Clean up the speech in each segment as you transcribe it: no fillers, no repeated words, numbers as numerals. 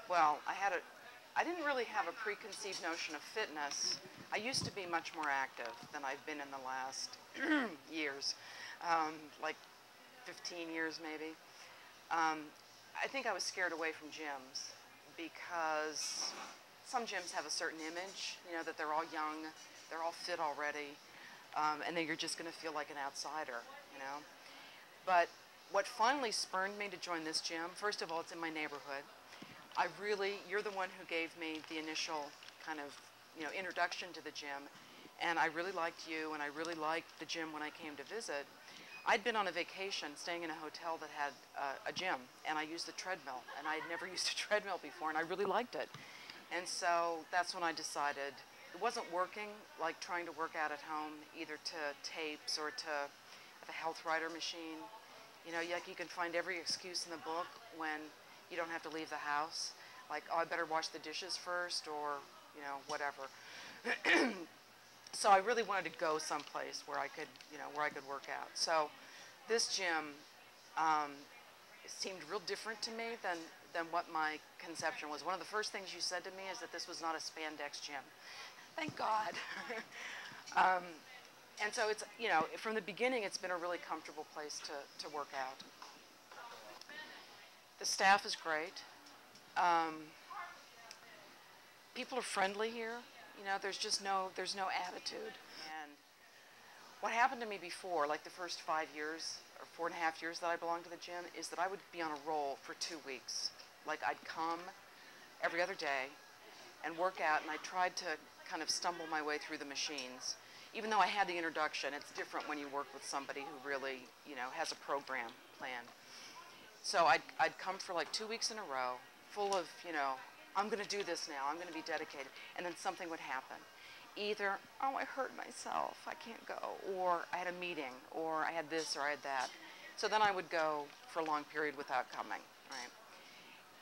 Well, I didn't really have a preconceived notion of fitness. I used to be much more active than I've been in the last years, like 15 years maybe. I think I was scared away from gyms because some gyms have a certain image, you know, that they're all young, they're all fit already, and then you're just going to feel like an outsider, you know. But what finally spurred me to join this gym, first of all, it's in my neighborhood. You're the one who gave me the initial kind of, you know, introduction to the gym, and I really liked you, and I really liked the gym when I came to visit. I'd been on a vacation staying in a hotel that had a gym, and I used the treadmill, and I had never used a treadmill before, and I really liked it. And so that's when I decided it wasn't working, like trying to work out at home, either to tapes or to a health rider machine. You know, like you can find every excuse in the book when you don't have to leave the house. Like, oh, I better wash the dishes first, or, you know, whatever. So I really wanted to go someplace where I could, you know, where I could work out. So this gym seemed real different to me than what my conception was. One of the first things you said to me is that this was not a spandex gym. Thank God. And so it's, you know, from the beginning, it's been a really comfortable place to work out. The staff is great. People are friendly here. You know, there's no attitude. And what happened to me before, like the first 5 years or 4.5 years that I belonged to the gym, is that I would be on a roll for 2 weeks. Like I'd come every other day and work out, and I tried to kind of stumble my way through the machines. Even though I had the introduction, it's different when you work with somebody who really, you know, has a program planned. So I'd come for like 2 weeks in a row, full of, you know, I'm going to do this now, I'm going to be dedicated, and then something would happen. Either, oh, I hurt myself, I can't go, or I had a meeting, or I had this, or I had that. So then I would go for a long period without coming, right?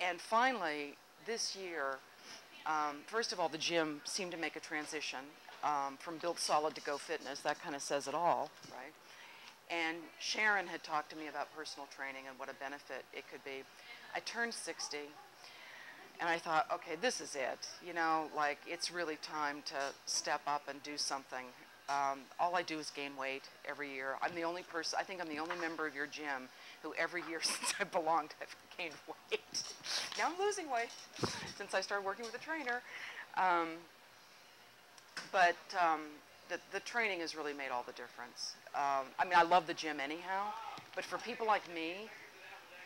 And finally, this year, first of all, the gym seemed to make a transition from Built Solid to Go Fitness. That kind of says it all, right? And Sharon had talked to me about personal training and what a benefit it could be. I turned 60, and I thought, okay, this is it. You know, like, it's really time to step up and do something. All I do is gain weight every year. I'm the only person, I think I'm the only member of your gym who every year since I belonged, I've gained weight. Now I'm losing weight since I started working with a trainer. But the training has really made all the difference. I mean, I love the gym anyhow, but for people like me,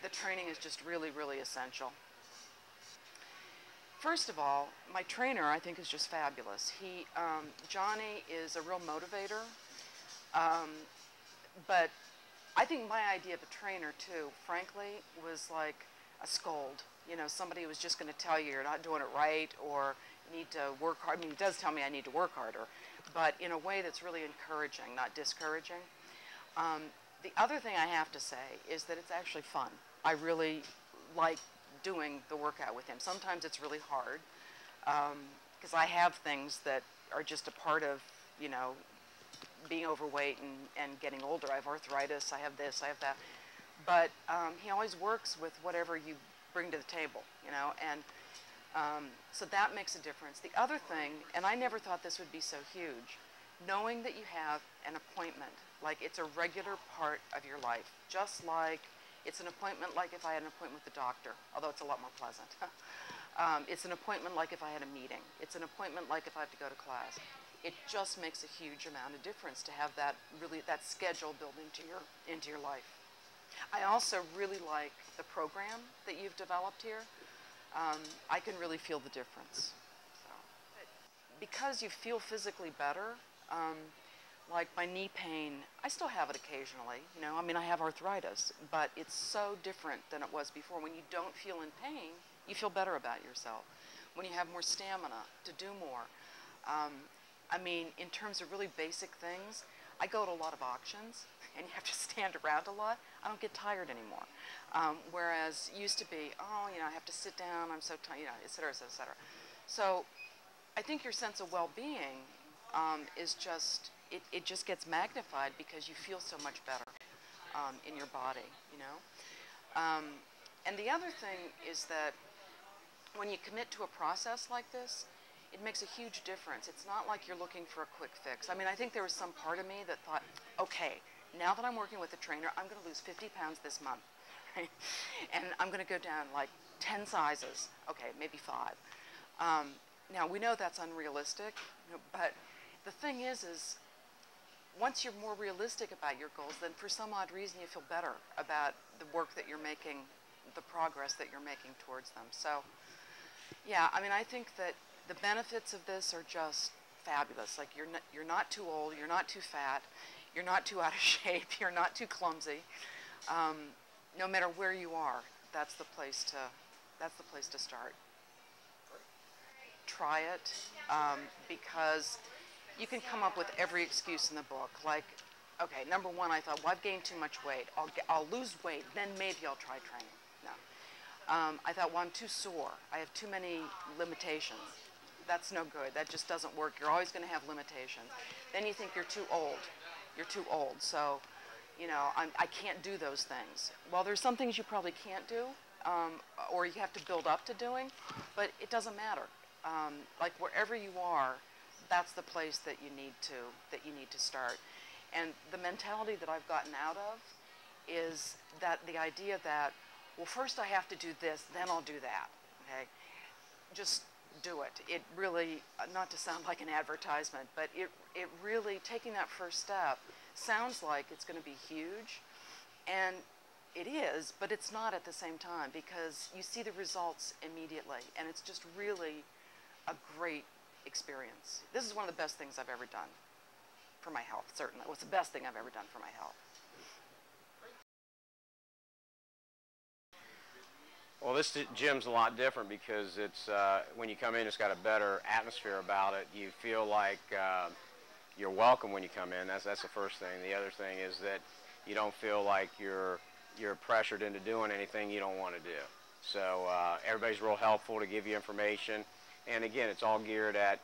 the training is just really, really essential. First of all, my trainer, I think, is just fabulous. Johnny is a real motivator, but I think my idea of a trainer, too, frankly, was like a scold. You know, somebody who was just going to tell you you're not doing it right, or you need to work hard. I mean, he does tell me I need to work harder, but in a way that's really encouraging, not discouraging. The other thing I have to say is that it's actually fun. I really like doing the workout with him. Sometimes it's really hard because I have things that are just a part of, you know, being overweight and getting older. I have arthritis, I have this, I have that. But he always works with whatever you bring to the table, you know, and so that makes a difference. The other thing, and I never thought this would be so huge, knowing that you have an appointment, like it's a regular part of your life, just like it's an appointment like if I had an appointment with the doctor, although it's a lot more pleasant. It's an appointment like if I had a meeting. It's an appointment like if I have to go to class. It just makes a huge amount of difference to have that schedule built into your life. I also really like the program that you've developed here. I can really feel the difference. So, because you feel physically better, like my knee pain, I still have it occasionally, you know, I mean, I have arthritis, but it's so different than it was before. When you don't feel in pain, you feel better about yourself. When you have more stamina to do more. I mean, in terms of really basic things, I go to a lot of auctions, and you have to stand around a lot. I don't get tired anymore. Whereas used to be, oh, you know, I have to sit down, I'm so tired, you know, et cetera, et cetera, et cetera. So I think your sense of well-being is just, it just gets magnified because you feel so much better in your body, you know. And the other thing is that when you commit to a process like this, it makes a huge difference. It's not like you're looking for a quick fix. I mean, I think there was some part of me that thought, okay, now that I'm working with a trainer, I'm going to lose 50 pounds this month. Right? And I'm going to go down like 10 sizes. Okay, maybe 5. Now, we know that's unrealistic, but the thing is once you're more realistic about your goals, then for some odd reason you feel better about the work that you're making, the progress that you're making towards them. So, yeah, I mean, I think that the benefits of this are just fabulous. Like, you're not too old, you're not too fat, you're not too out of shape, you're not too clumsy. No matter where you are, that's the place to start. Try it, because you can come up with every excuse in the book. Like, okay, number one, I thought, well, I've gained too much weight. I'll lose weight, then maybe I'll try training. No. I thought, well, I'm too sore. I have too many limitations. That's no good. That just doesn't work. You're always going to have limitations. Then you think you're too old. You're too old. So, I can't do those things. Well, there's some things you probably can't do, or you have to build up to doing, but it doesn't matter. Like, wherever you are, that's the place that you need to start. And the mentality that I've gotten out of is that the idea that, well, first I have to do this, then I'll do that. Okay, just do it. It really, not to sound like an advertisement, but it really, taking that first step sounds like it's going to be huge, and it is, but it's not at the same time, because you see the results immediately, and it's just really a great experience. This is one of the best things I've ever done for my health, certainly. It was the best thing I've ever done for my health. Well, this gym's a lot different because it's, when you come in, it's got a better atmosphere about it. You feel like you're welcome when you come in. That's the first thing. The other thing is that you don't feel like you're pressured into doing anything you don't want to do. So everybody's real helpful to give you information. And again, it's all geared at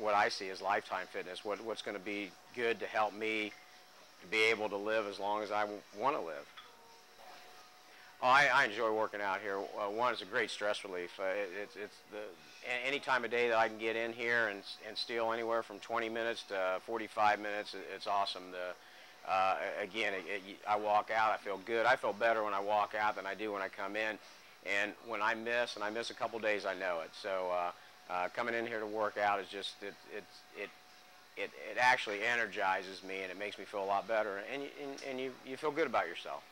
what I see as lifetime fitness, what's going to be good to help me to be able to live as long as I want to live. Oh, I enjoy working out here. One, it's a great stress relief. It's any time of day that I can get in here and steal anywhere from 20 minutes to 45 minutes, it's awesome. Again, I walk out, I feel good. I feel better when I walk out than I do when I come in. And when I miss a couple days, I know it. So coming in here to work out is just, it actually energizes me, and it makes me feel a lot better. And you feel good about yourself.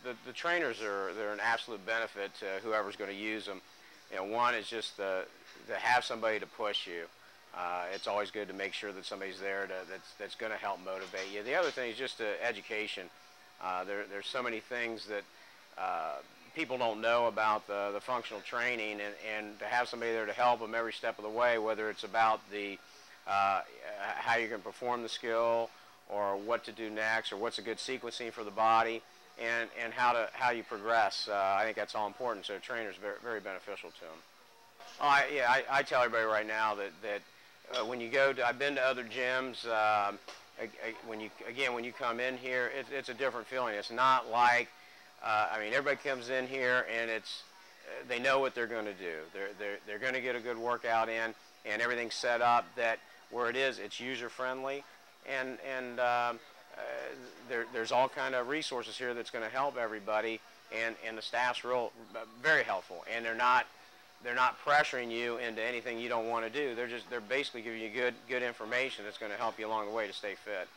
The trainers they're an absolute benefit to whoever's going to use them. One is just to have somebody to push you. It's always good to make sure that somebody's there that's going to help motivate you. The other thing is just education. There's so many things that people don't know about the functional training, and to have somebody there to help them every step of the way, whether it's about how you can perform the skill, or what to do next, or what's a good sequencing for the body, and how you progress. I think that's all important. So a trainer's very, very beneficial to them. I tell everybody right now that when you go to, I've been to other gyms. When you come in here, it's a different feeling. It's not like, I mean, everybody comes in here and they know what they're going to do. They're going to get a good workout in, and everything's set up that where it is, it's user friendly, and there's all kind of resources here that's going to help everybody, and the staff's very helpful, and they're not pressuring you into anything you don't want to do. They're basically giving you good information that's going to help you along the way to stay fit.